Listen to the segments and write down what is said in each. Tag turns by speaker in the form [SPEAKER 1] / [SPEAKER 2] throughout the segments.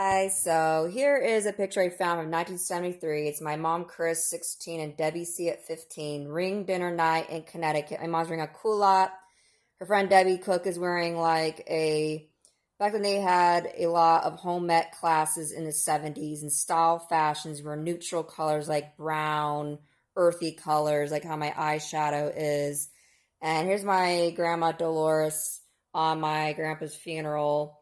[SPEAKER 1] Hi, so here is a picture I found from 1973. It's my mom, Chris, 16, and Debbie C at 15. Ring dinner night in Connecticut. My mom's wearing a culotte. Her friend Debbie Cook is wearing back when they had a lot of home ec classes in the 70s, and style fashions were neutral colors like brown, earthy colors, like how my eyeshadow is. And here's my grandma Dolores on my grandpa's funeral.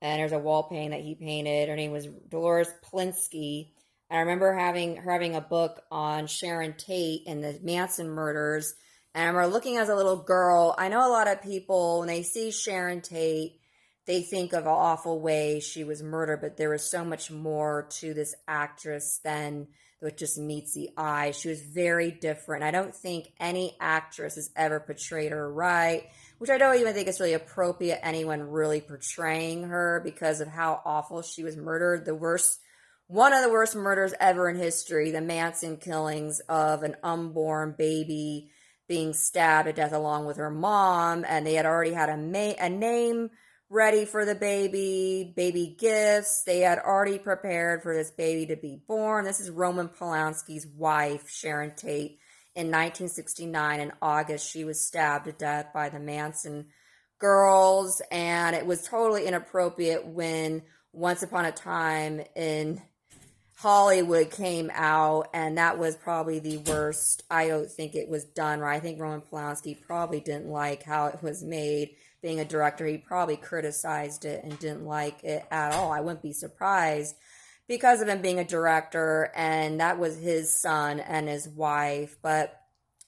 [SPEAKER 1] And there's a wall painting that he painted. Her name was Dolores Plinsky. And I remember her having a book on Sharon Tate and the Manson murders. And I remember looking as a little girl. I know a lot of people, when they see Sharon Tate, they think of an awful way she was murdered, but there was so much more to this actress than what just meets the eye. She was very different. I don't think any actress has ever portrayed her right, which I don't even think it's really appropriate anyone really portraying her because of how awful she was murdered. One of the worst murders ever in history, the Manson killings of an unborn baby being stabbed to death along with her mom, and they had already had a name ready for the baby gifts. They had already prepared for this baby to be born. This is Roman Polanski's wife, Sharon Tate. In 1969, in August, she was stabbed to death by the Manson girls, and it was totally inappropriate when Once Upon a Time in Hollywood came out, and that was probably the worst. I don't think it was done right. I think Roman Polanski probably didn't like how it was made. Being a director, he probably criticized it and didn't like it at all. I wouldn't be surprised because of him being a director, and that was his son and his wife. But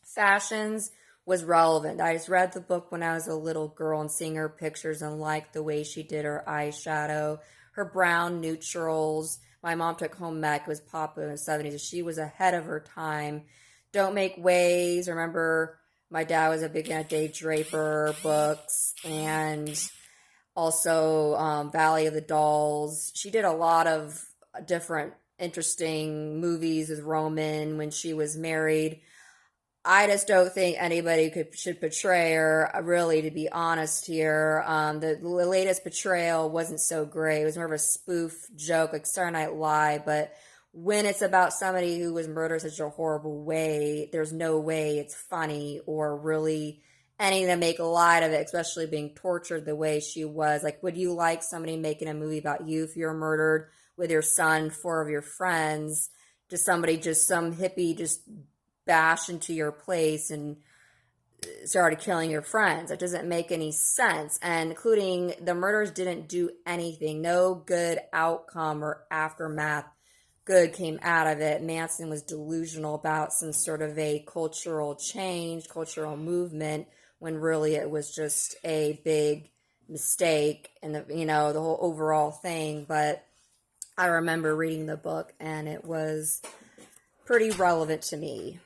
[SPEAKER 1] fashions was relevant. I just read the book when I was a little girl and seeing her pictures and liked the way she did her eyeshadow, her brown neutrals. My mom took home ec. It was popular in the 70s. She was ahead of her time. Don't Make Waves. Remember, my dad was a big fan of Dave Draper books, and also Valley of the Dolls. She did a lot of different interesting movies with Roman when she was married. I just don't think anybody should portray her, really, to be honest here. The latest portrayal wasn't so great. It was more of a spoof joke, like Saturday Night Live. But when it's about somebody who was murdered in such a horrible way, there's no way it's funny or really anything to make light of it, especially being tortured the way she was. Like, would you like somebody making a movie about you if you're murdered with your son, four of your friends? Some hippie just bash into your place and started killing your friends. It doesn't make any sense. And including the murders didn't do anything. No good outcome or aftermath good came out of it. Manson was delusional about some sort of a cultural change, cultural movement, when really it was just a big mistake and the whole overall thing. But I remember reading the book and it was pretty relevant to me.